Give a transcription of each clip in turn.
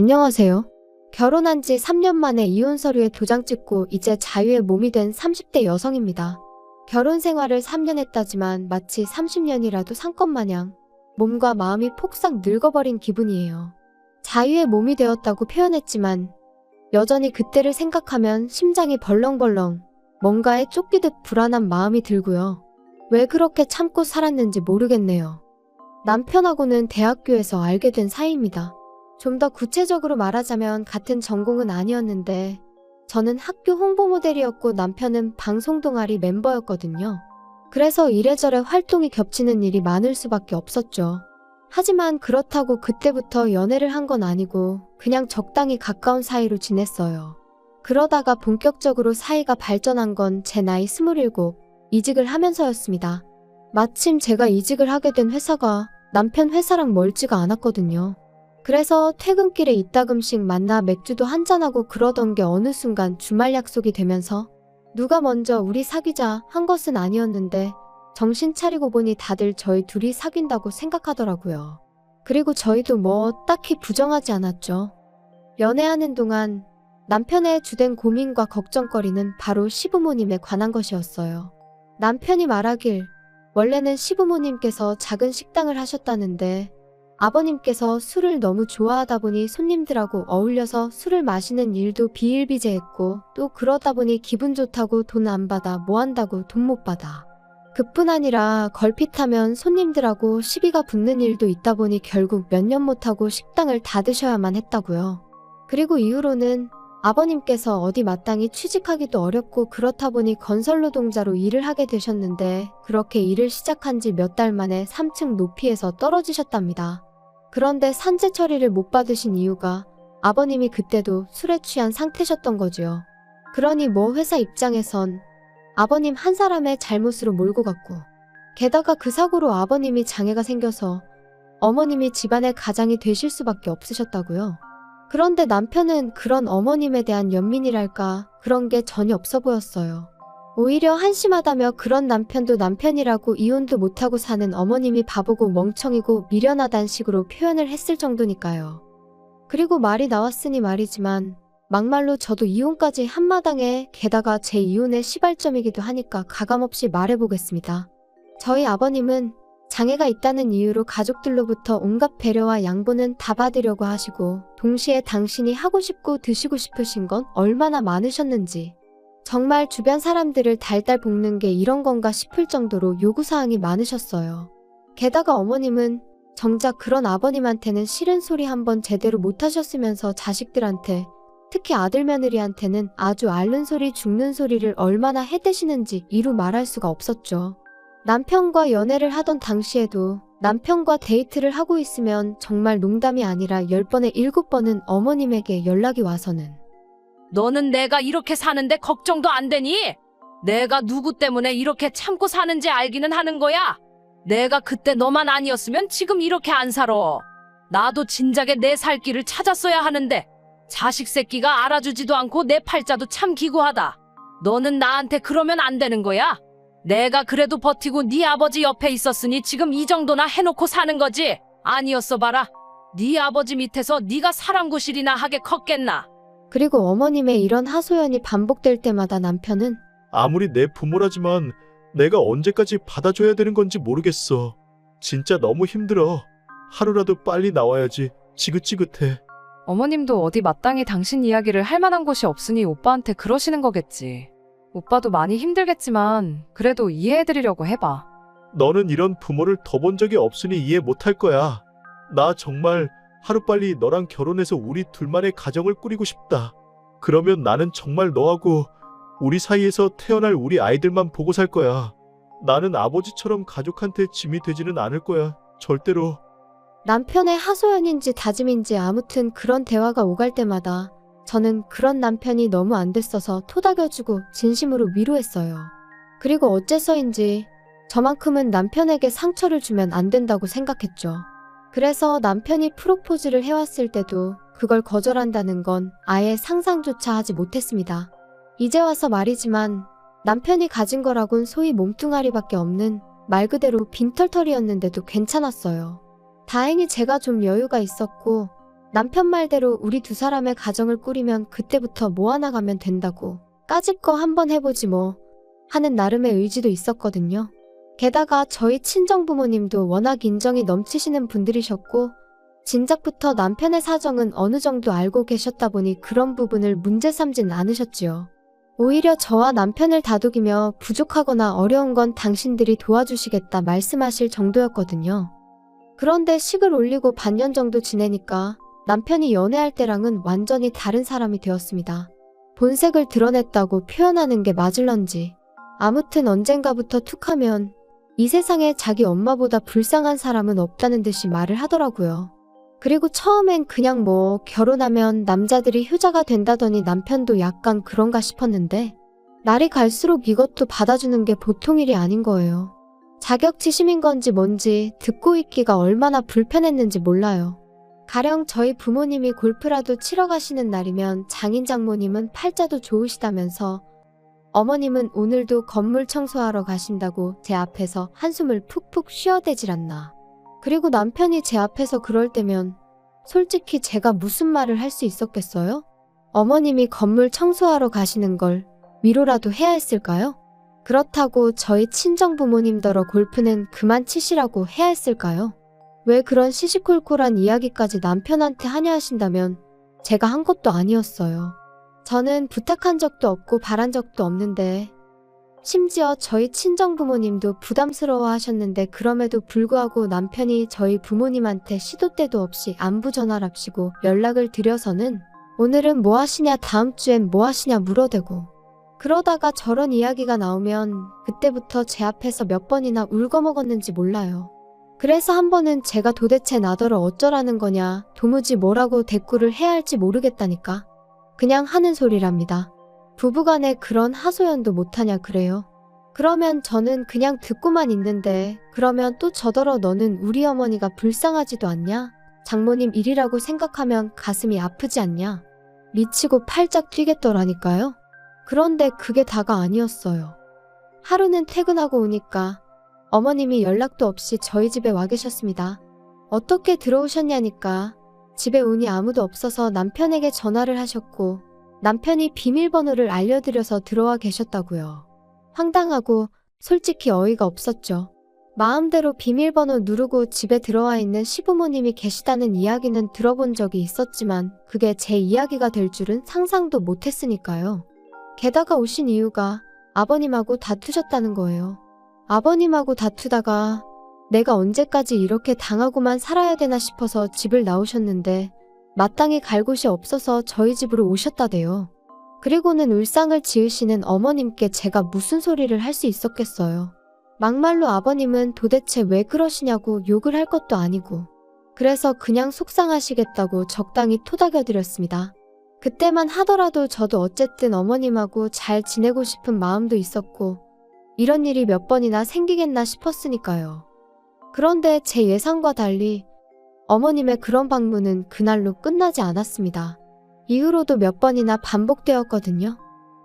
안녕하세요. 결혼한 지 3년 만에 이혼 서류에 도장 찍고 이제 자유의 몸이 된 30대 여성입니다. 결혼 생활을 3년 했다지만 마치 30년이라도 산 것 마냥 몸과 마음이 폭삭 늙어버린 기분이에요. 자유의 몸이 되었다고 표현했지만 여전히 그때를 생각하면 심장이 벌렁벌렁 뭔가에 쫓기듯 불안한 마음이 들고요. 왜 그렇게 참고 살았는지 모르겠네요. 남편하고는 대학교에서 알게 된 사이입니다. 좀 더 구체적으로 말하자면 같은 전공은 아니었는데 저는 학교 홍보 모델이었고 남편은 방송 동아리 멤버였거든요. 그래서 이래저래 활동이 겹치는 일이 많을 수밖에 없었죠. 하지만 그렇다고 그때부터 연애를 한 건 아니고 그냥 적당히 가까운 사이로 지냈어요. 그러다가 본격적으로 사이가 발전한 건 제 나이 27, 이직을 하면서였습니다. 마침 제가 이직을 하게 된 회사가 남편 회사랑 멀지가 않았거든요. 그래서 퇴근길에 이따금씩 만나 맥주도 한잔하고 그러던 게 어느 순간 주말 약속이 되면서 누가 먼저 우리 사귀자 한 것은 아니었는데 정신 차리고 보니 다들 저희 둘이 사귄다고 생각하더라고요. 그리고 저희도 뭐 딱히 부정하지 않았죠. 연애하는 동안 남편의 주된 고민과 걱정거리는 바로 시부모님에 관한 것이었어요. 남편이 말하길 원래는 시부모님께서 작은 식당을 하셨다는데 아버님께서 술을 너무 좋아하다 보니 손님들하고 어울려서 술을 마시는 일도 비일비재했고 또 그러다 보니 기분 좋다고 돈 안 받아 뭐 한다고 돈 못 받아. 그뿐 아니라 걸핏하면 손님들하고 시비가 붙는 일도 있다 보니 결국 몇 년 못하고 식당을 닫으셔야만 했다고요. 그리고 이후로는 아버님께서 어디 마땅히 취직하기도 어렵고 그렇다 보니 건설노동자로 일을 하게 되셨는데 그렇게 일을 시작한 지 몇 달 만에 3층 높이에서 떨어지셨답니다. 그런데 산재 처리를 못 받으신 이유가 아버님이 그때도 술에 취한 상태셨던 거지요. 그러니 뭐 회사 입장에선 아버님 한 사람의 잘못으로 몰고 갔고 게다가 그 사고로 아버님이 장애가 생겨서 어머님이 집안의 가장이 되실 수밖에 없으셨다고요. 그런데 남편은 그런 어머님에 대한 연민이랄까 그런 게 전혀 없어 보였어요. 오히려 한심하다며 그런 남편도 남편이라고 이혼도 못하고 사는 어머님이 바보고 멍청이고 미련하단 식으로 표현을 했을 정도니까요. 그리고 말이 나왔으니 말이지만 막말로 저도 이혼까지 한마당에 게다가 제 이혼의 시발점이기도 하니까 가감없이 말해보겠습니다. 저희 아버님은 장애가 있다는 이유로 가족들로부터 온갖 배려와 양보는 다 받으려고 하시고 동시에 당신이 하고 싶고 드시고 싶으신 건 얼마나 많으셨는지 정말 주변 사람들을 달달 볶는 게 이런 건가 싶을 정도로 요구사항이 많으셨어요. 게다가 어머님은 정작 그런 아버님한테는 싫은 소리 한번 제대로 못하셨으면서 자식들한테 특히 아들 며느리한테는 아주 앓는 소리 죽는 소리를 얼마나 해대시는지 이루 말할 수가 없었죠. 남편과 연애를 하던 당시에도 남편과 데이트를 하고 있으면 정말 농담이 아니라 10번에 7번은 어머님에게 연락이 와서는 너는 내가 이렇게 사는데 걱정도 안 되니? 내가 누구 때문에 이렇게 참고 사는지 알기는 하는 거야. 내가 그때 너만 아니었으면 지금 이렇게 안 살아. 나도 진작에 내 살 길을 찾았어야 하는데 자식 새끼가 알아주지도 않고 내 팔자도 참 기구하다. 너는 나한테 그러면 안 되는 거야. 내가 그래도 버티고 네 아버지 옆에 있었으니 지금 이 정도나 해놓고 사는 거지. 아니었어 봐라. 네 아버지 밑에서 네가 사랑구실이나 하게 컸겠나. 그리고 어머님의 이런 하소연이 반복될 때마다 남편은 아무리 내 부모라지만 내가 언제까지 받아줘야 되는 건지 모르겠어. 진짜 너무 힘들어. 하루라도 빨리 나와야지. 지긋지긋해. 어머님도 어디 마땅히 당신 이야기를 할 만한 곳이 없으니 오빠한테 그러시는 거겠지. 오빠도 많이 힘들겠지만 그래도 이해해드리려고 해봐. 너는 이런 부모를 더 본 적이 없으니 이해 못할 거야. 나 정말 하루빨리 너랑 결혼해서 우리 둘만의 가정을 꾸리고 싶다. 그러면 나는 정말 너하고 우리 사이에서 태어날 우리 아이들만 보고 살 거야. 나는 아버지처럼 가족한테 짐이 되지는 않을 거야. 절대로. 남편의 하소연인지 다짐인지 아무튼 그런 대화가 오갈 때마다 저는 그런 남편이 너무 안 됐어서 토닥여주고 진심으로 위로했어요. 그리고 어째서인지 저만큼은 남편에게 상처를 주면 안 된다고 생각했죠. 그래서 남편이 프로포즈를 해왔을 때도 그걸 거절한다는 건 아예 상상조차 하지 못했습니다. 이제 와서 말이지만 남편이 가진 거라곤 소위 몸뚱아리밖에 없는 말 그대로 빈털털이었는데도 괜찮았어요. 다행히 제가 좀 여유가 있었고 남편 말대로 우리 두 사람의 가정을 꾸리면 그때부터 모아나가면 된다고. 까짓 거 한번 해보지 뭐 하는 나름의 의지도 있었거든요. 게다가 저희 친정부모님도 워낙 인정이 넘치시는 분들이셨고 진작부터 남편의 사정은 어느 정도 알고 계셨다 보니 그런 부분을 문제 삼진 않으셨지요. 오히려 저와 남편을 다독이며 부족하거나 어려운 건 당신들이 도와주시겠다 말씀하실 정도였거든요. 그런데 식을 올리고 반년 정도 지내니까 남편이 연애할 때랑은 완전히 다른 사람이 되었습니다. 본색을 드러냈다고 표현하는 게 맞을런지. 아무튼 언젠가부터 툭하면 이 세상에 자기 엄마보다 불쌍한 사람은 없다는 듯이 말을 하더라고요. 그리고 처음엔 그냥 뭐 결혼하면 남자들이 효자가 된다더니 남편도 약간 그런가 싶었는데 날이 갈수록 이것도 받아주는 게 보통 일이 아닌 거예요. 자격지심인 건지 뭔지 듣고 있기가 얼마나 불편했는지 몰라요. 가령 저희 부모님이 골프라도 치러 가시는 날이면 장인 장모님은 팔자도 좋으시다면서 어머님은 오늘도 건물 청소하러 가신다고 제 앞에서 한숨을 푹푹 쉬어대질 않나. 그리고 남편이 제 앞에서 그럴 때면 솔직히 제가 무슨 말을 할 수 있었겠어요? 어머님이 건물 청소하러 가시는 걸 위로라도 해야 했을까요? 그렇다고 저희 친정부모님더러 골프는 그만 치시라고 해야 했을까요? 왜 그런 시시콜콜한 이야기까지 남편한테 하냐 하신다면 제가 한 것도 아니었어요. 저는 부탁한 적도 없고 바란 적도 없는데 심지어 저희 친정부모님도 부담스러워 하셨는데 그럼에도 불구하고 남편이 저희 부모님한테 시도 때도 없이 안부 전화랍시고 연락을 드려서는 오늘은 뭐 하시냐 다음 주엔 뭐 하시냐 물어대고 그러다가 저런 이야기가 나오면 그때부터 제 앞에서 몇 번이나 울거먹었는지 몰라요. 그래서 한 번은 제가 도대체 나더러 어쩌라는 거냐 도무지 뭐라고 대꾸를 해야 할지 모르겠다니까 그냥 하는 소리랍니다. 부부간에 그런 하소연도 못하냐 그래요. 그러면 저는 그냥 듣고만 있는데 그러면 또 저더러 너는 우리 어머니가 불쌍하지도 않냐? 장모님 일이라고 생각하면 가슴이 아프지 않냐? 미치고 팔짝 뛰겠더라니까요. 그런데 그게 다가 아니었어요. 하루는 퇴근하고 오니까 어머님이 연락도 없이 저희 집에 와 계셨습니다. 어떻게 들어오셨냐니까 집에 오니 아무도 없어서 남편에게 전화를 하셨고 남편이 비밀번호를 알려드려서 들어와 계셨다고요. 황당하고 솔직히 어이가 없었죠. 마음대로 비밀번호 누르고 집에 들어와 있는 시부모님이 계시다는 이야기는 들어본 적이 있었지만 그게 제 이야기가 될 줄은 상상도 못했으니까요. 게다가 오신 이유가 아버님하고 다투셨다는 거예요. 아버님하고 다투다가 내가 언제까지 이렇게 당하고만 살아야 되나 싶어서 집을 나오셨는데 마땅히 갈 곳이 없어서 저희 집으로 오셨다대요. 그리고는 울상을 지으시는 어머님께 제가 무슨 소리를 할 수 있었겠어요. 막말로 아버님은 도대체 왜 그러시냐고 욕을 할 것도 아니고 그래서 그냥 속상하시겠다고 적당히 토닥여드렸습니다. 그때만 하더라도 저도 어쨌든 어머님하고 잘 지내고 싶은 마음도 있었고 이런 일이 몇 번이나 생기겠나 싶었으니까요. 그런데 제 예상과 달리 어머님의 그런 방문은 그날로 끝나지 않았습니다. 이후로도 몇 번이나 반복되었거든요.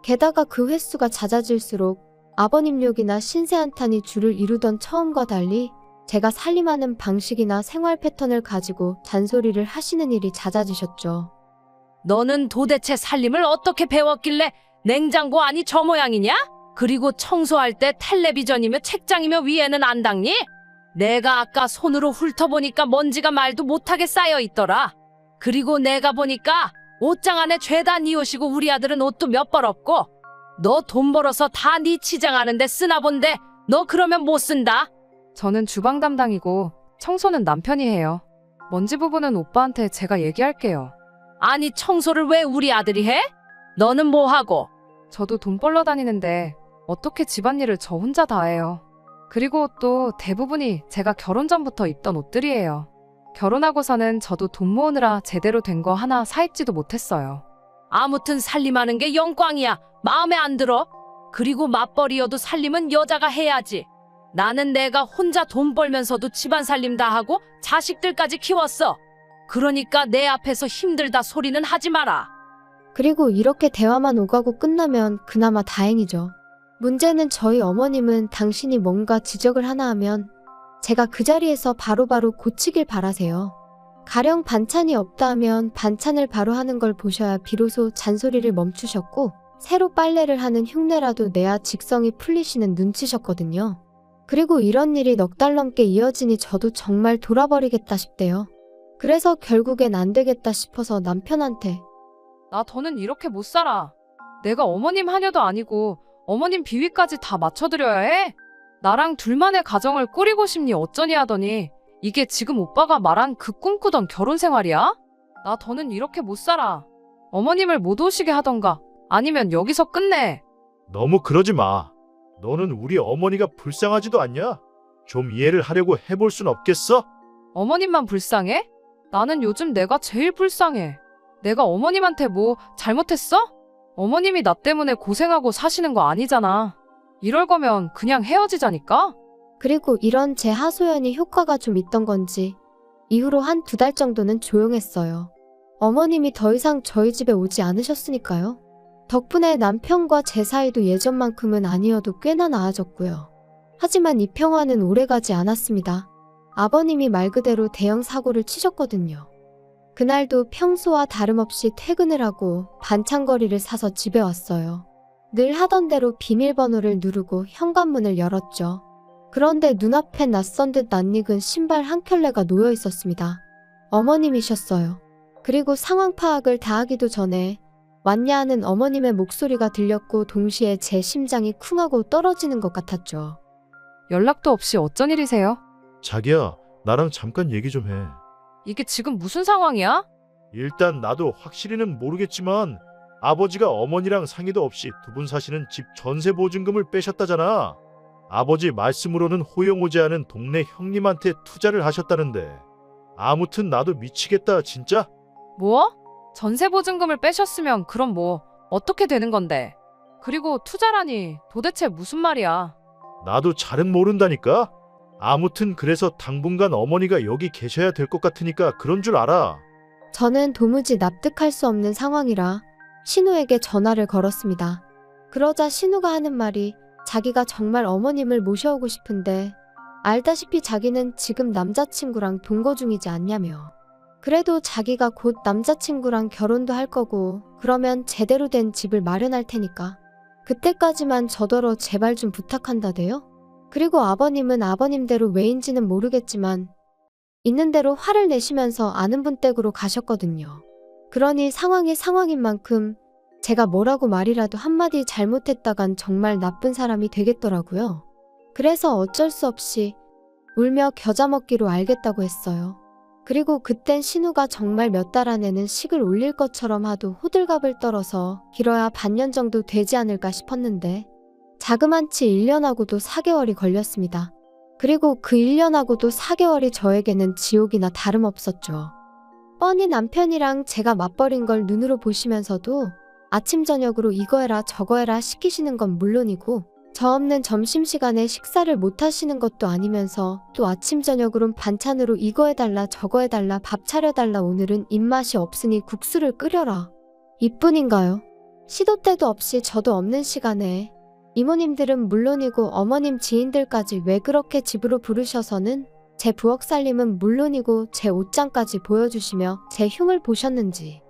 게다가 그 횟수가 잦아질수록 아버님 욕이나 신세한탄이 주를 이루던 처음과 달리 제가 살림하는 방식이나 생활 패턴을 가지고 잔소리를 하시는 일이 잦아지셨죠. 너는 도대체 살림을 어떻게 배웠길래 냉장고 안이 저 모양이냐? 그리고 청소할 때 텔레비전이며 책장이며 위에는 안 닦니? 내가 아까 손으로 훑어보니까 먼지가 말도 못하게 쌓여 있더라. 그리고 내가 보니까 옷장 안에 죄다 네 옷이고 우리 아들은 옷도 몇 벌 없고 너 돈 벌어서 다 네 치장하는데 쓰나 본데 너 그러면 못 쓴다. 저는 주방 담당이고 청소는 남편이 해요. 먼지 부분은 오빠한테 제가 얘기할게요. 아니 청소를 왜 우리 아들이 해? 너는 뭐 하고? 저도 돈 벌러 다니는데 어떻게 집안일을 저 혼자 다 해요. 그리고 또 대부분이 제가 결혼 전부터 입던 옷들이에요. 결혼하고서는 저도 돈 모으느라 제대로 된 거 하나 사입지도 못했어요. 아무튼 살림하는 게 영광이야. 마음에 안 들어? 그리고 맞벌이여도 살림은 여자가 해야지. 나는 내가 혼자 돈 벌면서도 집안 살림 다 하고 자식들까지 키웠어. 그러니까 내 앞에서 힘들다 소리는 하지 마라. 그리고 이렇게 대화만 오가고 끝나면 그나마 다행이죠. 문제는 저희 어머님은 당신이 뭔가 지적을 하나 하면 제가 그 자리에서 바로바로 고치길 바라세요. 가령 반찬이 없다 하면 반찬을 바로 하는 걸 보셔야 비로소 잔소리를 멈추셨고 새로 빨래를 하는 흉내라도 내야 직성이 풀리시는 눈치셨거든요. 그리고 이런 일이 넉 달 넘게 이어지니 저도 정말 돌아버리겠다 싶대요. 그래서 결국엔 안 되겠다 싶어서 남편한테 나 더는 이렇게 못 살아. 내가 어머님 하녀도 아니고 어머님 비위까지 다 맞춰드려야 해? 나랑 둘만의 가정을 꾸리고 싶니 어쩌니 하더니 이게 지금 오빠가 말한 그 꿈꾸던 결혼 생활이야? 나 더는 이렇게 못 살아. 어머님을 못 오시게 하던가 아니면 여기서 끝내. 너무 그러지 마. 너는 우리 어머니가 불쌍하지도 않냐? 좀 이해를 하려고 해볼 순 없겠어? 어머님만 불쌍해? 나는 요즘 내가 제일 불쌍해. 내가 어머님한테 뭐 잘못했어? 어머님이 나 때문에 고생하고 사시는 거 아니잖아. 이럴 거면 그냥 헤어지자니까? 그리고 이런 제 하소연이 효과가 좀 있던 건지 이후로 한 2달 정도는 조용했어요. 어머님이 더 이상 저희 집에 오지 않으셨으니까요. 덕분에 남편과 제 사이도 예전만큼은 아니어도 꽤나 나아졌고요. 하지만 이 평화는 오래가지 않았습니다. 아버님이 말 그대로 대형 사고를 치셨거든요. 그날도 평소와 다름없이 퇴근을 하고 반찬거리를 사서 집에 왔어요. 늘 하던 대로 비밀번호를 누르고 현관문을 열었죠. 그런데 눈앞에 낯선 듯 낯익은 신발 한 켤레가 놓여 있었습니다. 어머님이셨어요. 그리고 상황 파악을 다 하기도 전에 왔냐 하는 어머님의 목소리가 들렸고 동시에 제 심장이 쿵하고 떨어지는 것 같았죠. 연락도 없이 어쩐 일이세요? 자기야, 나랑 잠깐 얘기 좀 해. 이게 지금 무슨 상황이야? 일단 나도 확실히는 모르겠지만 아버지가 어머니랑 상의도 없이 두 분 사시는 집 전세 보증금을 빼셨다잖아. 아버지 말씀으로는 호영 오지 않은 동네 형님한테 투자를 하셨다는데. 아무튼 나도 미치겠다 진짜. 뭐? 전세 보증금을 빼셨으면 그럼 뭐 어떻게 되는 건데? 그리고 투자라니 도대체 무슨 말이야? 나도 잘은 모른다니까. 아무튼 그래서 당분간 어머니가 여기 계셔야 될 것 같으니까 그런 줄 알아. 저는 도무지 납득할 수 없는 상황이라 신우에게 전화를 걸었습니다. 그러자 신우가 하는 말이 자기가 정말 어머님을 모셔오고 싶은데 알다시피 자기는 지금 남자친구랑 동거 중이지 않냐며. 그래도 자기가 곧 남자친구랑 결혼도 할 거고 그러면 제대로 된 집을 마련할 테니까 그때까지만 저더러 제발 좀 부탁한다대요. 그리고 아버님은 아버님대로 왜인지는 모르겠지만 있는 대로 화를 내시면서 아는 분 댁으로 가셨거든요. 그러니 상황이 상황인 만큼 제가 뭐라고 말이라도 한마디 잘못했다간 정말 나쁜 사람이 되겠더라고요. 그래서 어쩔 수 없이 울며 겨자 먹기로 알겠다고 했어요. 그리고 그땐 신우가 정말 몇 달 안에는 식을 올릴 것처럼 하도 호들갑을 떨어서 길어야 반년 정도 되지 않을까 싶었는데 자그만치 1년하고도 4개월이 걸렸습니다. 그리고 그 1년하고도 4개월이 저에게는 지옥이나 다름없었죠. 뻔히 남편이랑 제가 맞벌인 걸 눈으로 보시면서도 아침 저녁으로 이거 해라 저거 해라 시키시는 건 물론이고 저 없는 점심시간에 식사를 못 하시는 것도 아니면서 또 아침 저녁으론 반찬으로 이거 해달라 저거 해달라 밥 차려달라 오늘은 입맛이 없으니 국수를 끓여라. 이뿐인가요? 시도 때도 없이 저도 없는 시간에 이모님들은 물론이고 어머님 지인들까지 왜 그렇게 집으로 부르셔서는 제 부엌 살림은 물론이고 제 옷장까지 보여주시며 제 흉을 보셨는지.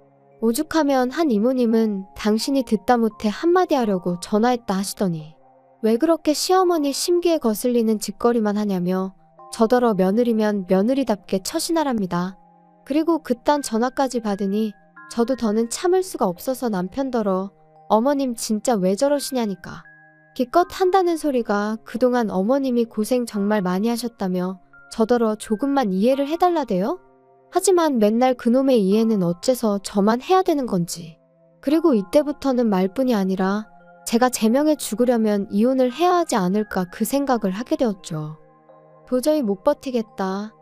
오죽하면 한 이모님은 당신이 듣다 못해 한마디 하려고 전화했다 하시더니 왜 그렇게 시어머니 심기에 거슬리는 짓거리만 하냐며 저더러 며느리면 며느리답게 처신하랍니다. 그리고 그딴 전화까지 받으니 저도 더는 참을 수가 없어서 남편더러 어머님 진짜 왜 저러시냐니까. 기껏 한다는 소리가 그동안 어머님이 고생 정말 많이 하셨다며 저더러 조금만 이해를 해달라대요? 하지만 맨날 그놈의 이해는 어째서 저만 해야 되는 건지. 그리고 이때부터는 말뿐이 아니라 제가 제명해 죽으려면 이혼을 해야 하지 않을까 그 생각을 하게 되었죠. 도저히 못 버티겠다.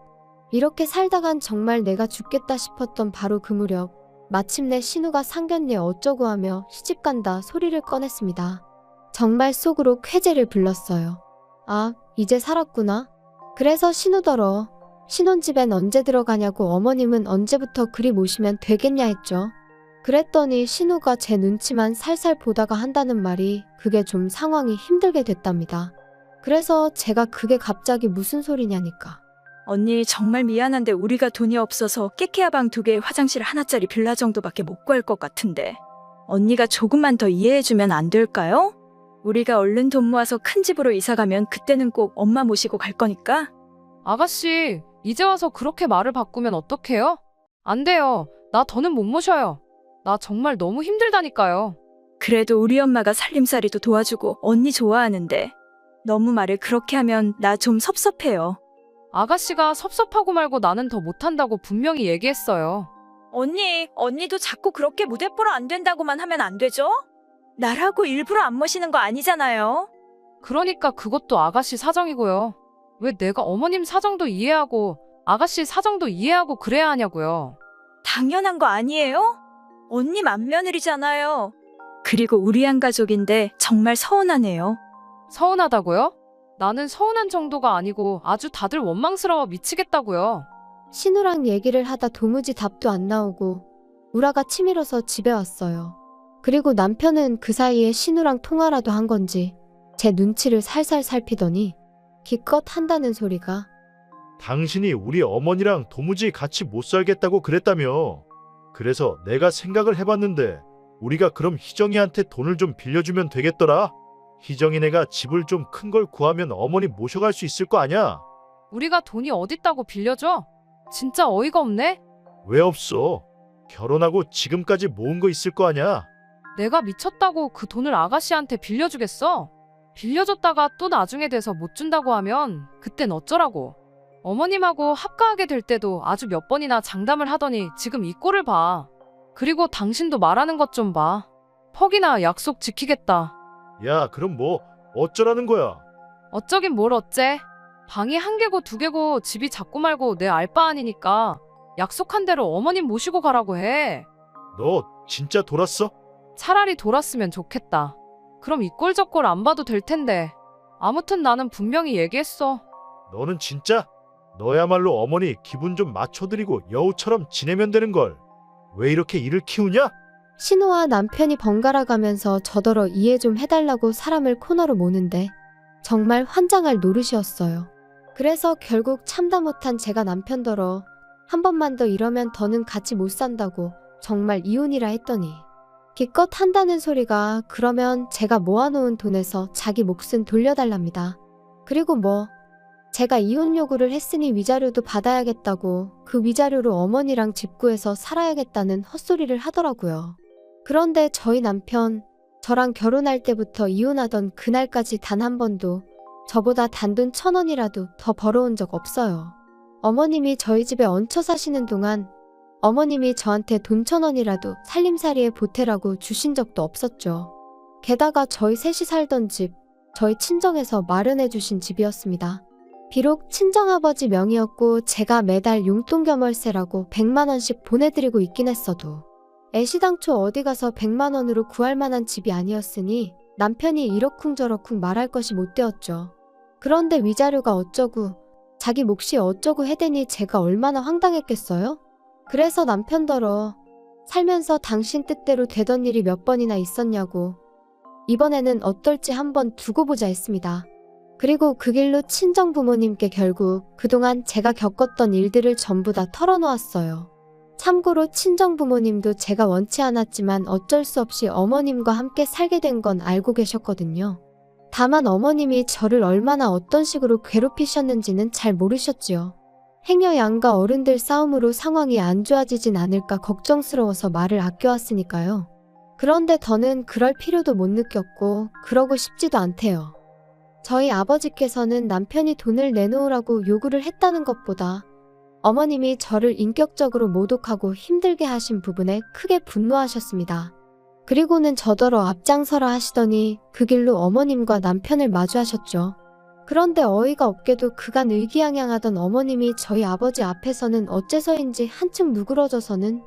이렇게 살다간 정말 내가 죽겠다 싶었던 바로 그 무렵 마침내 신우가 상견례 어쩌고 하며 시집간다 소리를 꺼냈습니다. 정말 속으로 쾌재를 불렀어요. 아, 이제 살았구나. 그래서 신우더러 신혼집엔 언제 들어가냐고 어머님은 언제부터 그리 모시면 되겠냐 했죠. 그랬더니 신우가 제 눈치만 살살 보다가 한다는 말이 그게 좀 상황이 힘들게 됐답니다. 그래서 제가 그게 갑자기 무슨 소리냐니까. 언니 정말 미안한데 우리가 돈이 없어서 깨케야 방 2개 화장실 하나짜리 빌라 정도밖에 못 구할 것 같은데 언니가 조금만 더 이해해주면 안 될까요? 우리가 얼른 돈 모아서 큰 집으로 이사 가면 그때는 꼭 엄마 모시고 갈 거니까. 아가씨, 이제 와서 그렇게 말을 바꾸면 어떡해요? 안 돼요. 나 더는 못 모셔요. 나 정말 너무 힘들다니까요. 그래도 우리 엄마가 살림살이도 도와주고 언니 좋아하는데 너무 말을 그렇게 하면 나 좀 섭섭해요. 아가씨가 섭섭하고 말고 나는 더 못한다고 분명히 얘기했어요. 언니도 자꾸 그렇게 무대뽀로 안 된다고만 하면 안 되죠? 나라고 일부러 안 모시는 거 아니잖아요. 그러니까 그것도 아가씨 사정이고요. 왜 내가 어머님 사정도 이해하고 아가씨 사정도 이해하고 그래야 하냐고요. 당연한 거 아니에요? 언니 맏며느리잖아요. 그리고 우리 한 가족인데 정말 서운하네요. 서운하다고요? 나는 서운한 정도가 아니고 아주 다들 원망스러워 미치겠다고요. 신우랑 얘기를 하다 도무지 답도 안 나오고 우라가 치밀어서 집에 왔어요. 그리고 남편은 그 사이에 신우랑 통화라도 한 건지 제 눈치를 살살 살피더니 기껏 한다는 소리가 당신이 우리 어머니랑 도무지 같이 못 살겠다고 그랬다며. 그래서 내가 생각을 해봤는데 우리가 그럼 희정이한테 돈을 좀 빌려주면 되겠더라. 희정이네가 집을 좀 큰 걸 구하면 어머니 모셔갈 수 있을 거 아냐? 우리가 돈이 어딨다고 빌려줘? 진짜 어이가 없네? 왜 없어? 결혼하고 지금까지 모은 거 있을 거 아냐? 내가 미쳤다고 그 돈을 아가씨한테 빌려주겠어? 빌려줬다가 또 나중에 돼서 못 준다고 하면 그땐 어쩌라고. 어머님하고 합가하게 될 때도 아주 몇 번이나 장담을 하더니 지금 이 꼴을 봐. 그리고 당신도 말하는 것 좀 봐. 퍽이나 약속 지키겠다. 야, 그럼 뭐 어쩌라는 거야? 어쩌긴 뭘 어째. 방이 1개고 2개고 집이 작고 말고 내 알바 아니니까 약속한 대로 어머님 모시고 가라고 해. 너 진짜 돌았어? 차라리 돌았으면 좋겠다. 그럼 이 꼴 저 꼴 안 봐도 될 텐데. 아무튼 나는 분명히 얘기했어. 너는 진짜? 너야말로 어머니 기분 좀 맞춰드리고 여우처럼 지내면 되는 걸. 왜 이렇게 일을 키우냐? 신우와 남편이 번갈아 가면서 저더러 이해 좀 해달라고 사람을 코너로 모는데 정말 환장할 노릇이었어요. 그래서 결국 참다 못한 제가 남편더러 한 번만 더 이러면 더는 같이 못 산다고 정말 이혼이라 했더니 기껏 한다는 소리가 그러면 제가 모아놓은 돈에서 자기 몫은 돌려달랍니다. 그리고 뭐 제가 이혼 요구를 했으니 위자료도 받아야겠다고 그 위자료로 어머니랑 집 구해서 살아야겠다는 헛소리를 하더라고요. 그런데 저희 남편, 저랑 결혼할 때부터 이혼하던 그날까지 단 한 번도 저보다 단돈 1,000원이라도 더 벌어온 적 없어요. 어머님이 저희 집에 얹혀 사시는 동안 어머님이 저한테 돈 1,000원이라도 살림살이에 보태라고 주신 적도 없었죠. 게다가 저희 셋이 살던 집, 저희 친정에서 마련해 주신 집이었습니다. 비록 친정아버지 명의였고 제가 매달 용돈 겸 월세라고 100만 원씩 보내드리고 있긴 했어도 애시당초 어디 가서 100만 원으로 구할 만한 집이 아니었으니 남편이 이러쿵저러쿵 말할 것이 못 되었죠. 그런데 위자료가 어쩌고 자기 몫이 어쩌고 해대니 제가 얼마나 황당했겠어요? 그래서 남편더러 살면서 당신 뜻대로 되던 일이 몇 번이나 있었냐고 이번에는 어떨지 한번 두고 보자 했습니다. 그리고 그 길로 친정 부모님께 결국 그동안 제가 겪었던 일들을 전부 다 털어놓았어요. 참고로 친정 부모님도 제가 원치 않았지만 어쩔 수 없이 어머님과 함께 살게 된 건 알고 계셨거든요. 다만 어머님이 저를 얼마나 어떤 식으로 괴롭히셨는지는 잘 모르셨지요. 행여 양가 어른들 싸움으로 상황이 안 좋아지진 않을까 걱정스러워서 말을 아껴왔으니까요. 그런데 더는 그럴 필요도 못 느꼈고 그러고 싶지도 않대요. 저희 아버지께서는 남편이 돈을 내놓으라고 요구를 했다는 것보다 어머님이 저를 인격적으로 모독하고 힘들게 하신 부분에 크게 분노하셨습니다. 그리고는 저더러 앞장서라 하시더니 그 길로 어머님과 남편을 마주하셨죠. 그런데 어이가 없게도 그간 의기양양하던 어머님이 저희 아버지 앞에서는 어째서인지 한층 누그러져서는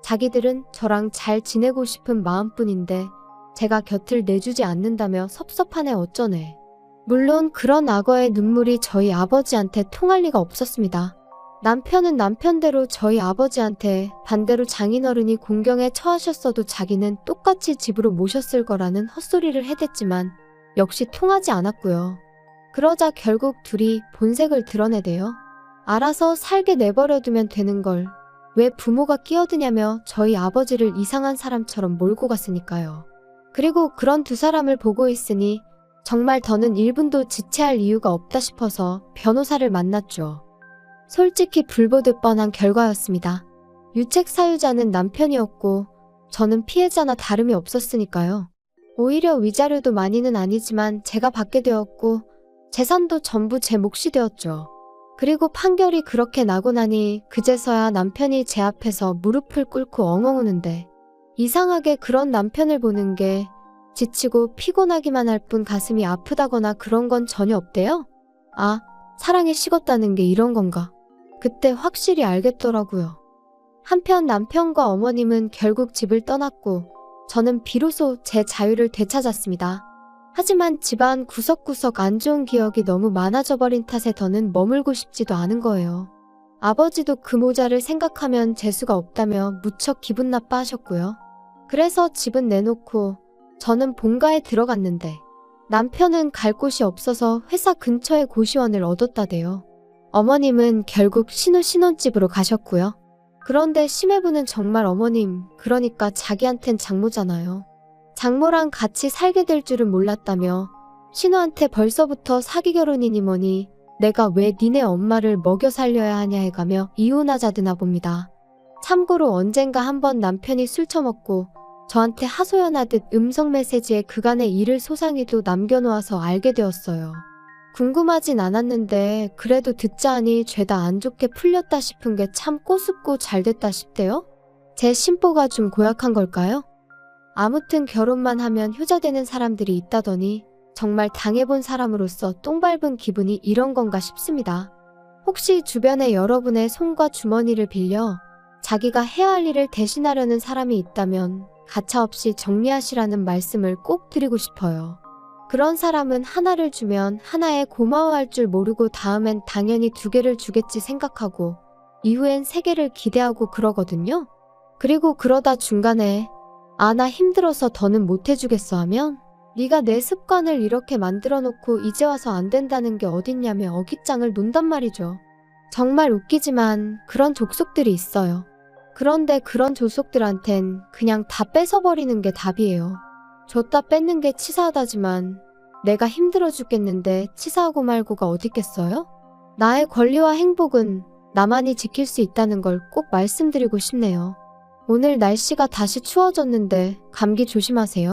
자기들은 저랑 잘 지내고 싶은 마음뿐인데 제가 곁을 내주지 않는다며 섭섭하네 어쩌네. 물론 그런 악어의 눈물이 저희 아버지한테 통할 리가 없었습니다. 남편은 남편대로 저희 아버지한테 반대로 장인어른이 공경에 처하셨어도 자기는 똑같이 집으로 모셨을 거라는 헛소리를 해댔지만 역시 통하지 않았고요. 그러자 결국 둘이 본색을 드러내대요. 알아서 살게 내버려두면 되는 걸 왜 부모가 끼어드냐며 저희 아버지를 이상한 사람처럼 몰고 갔으니까요. 그리고 그런 두 사람을 보고 있으니 정말 더는 1분도 지체할 이유가 없다 싶어서 변호사를 만났죠. 솔직히 불보듯 뻔한 결과였습니다. 유책 사유자는 남편이었고 저는 피해자나 다름이 없었으니까요. 오히려 위자료도 많이는 아니지만 제가 받게 되었고 재산도 전부 제 몫이 되었죠. 그리고 판결이 그렇게 나고 나니 그제서야 남편이 제 앞에서 무릎을 꿇고 엉엉 우는데 이상하게 그런 남편을 보는 게 지치고 피곤하기만 할 뿐 가슴이 아프다거나 그런 건 전혀 없대요. 아, 사랑에 식었다는 게 이런 건가? 그때 확실히 알겠더라고요. 한편 남편과 어머님은 결국 집을 떠났고 저는 비로소 제 자유를 되찾았습니다. 하지만 집안 구석구석 안 좋은 기억이 너무 많아져 버린 탓에 더는 머물고 싶지도 않은 거예요. 아버지도 그 모자를 생각하면 재수가 없다며 무척 기분 나빠하셨고요. 그래서 집은 내놓고 저는 본가에 들어갔는데 남편은 갈 곳이 없어서 회사 근처에 고시원을 얻었다대요. 어머님은 결국 신혼집으로 가셨고요. 그런데 심해부는 정말 어머님, 그러니까 자기한텐 장모잖아요. 장모랑 같이 살게 될 줄은 몰랐다며 신우한테 벌써부터 사기 결혼이니 뭐니 내가 왜 니네 엄마를 먹여 살려야 하냐 해가며 이혼하자드나 봅니다. 참고로 언젠가 한번 남편이 술 처먹고 저한테 하소연하듯 음성 메시지에 그간의 일을 소상히도 남겨놓아서 알게 되었어요. 궁금하진 않았는데 그래도 듣자 하니 죄다 안 좋게 풀렸다 싶은 게 참 꼬숩고 잘됐다 싶대요. 제 심보가 좀 고약한 걸까요? 아무튼 결혼만 하면 효자되는 사람들이 있다더니 정말 당해본 사람으로서 똥 밟은 기분이 이런 건가 싶습니다. 혹시 주변에 여러분의 손과 주머니를 빌려 자기가 해야 할 일을 대신하려는 사람이 있다면 가차없이 정리하시라는 말씀을 꼭 드리고 싶어요. 그런 사람은 하나를 주면 하나에 고마워할 줄 모르고 다음엔 당연히 2개를 주겠지 생각하고 이후엔 3개를 기대하고 그러거든요. 그리고 그러다 중간에 아, 나 힘들어서 더는 못 해주겠어 하면 네가 내 습관을 이렇게 만들어 놓고 이제 와서 안 된다는 게 어딨냐며 어깃장을 논단 말이죠. 정말 웃기지만 그런 족속들이 있어요. 그런데 그런 족속들한텐 그냥 다 뺏어버리는 게 답이에요. 줬다 뺏는 게 치사하다지만 내가 힘들어 죽겠는데 치사하고 말고가 어딨겠어요? 나의 권리와 행복은 나만이 지킬 수 있다는 걸 꼭 말씀드리고 싶네요. 오늘 날씨가 다시 추워졌는데 감기 조심하세요.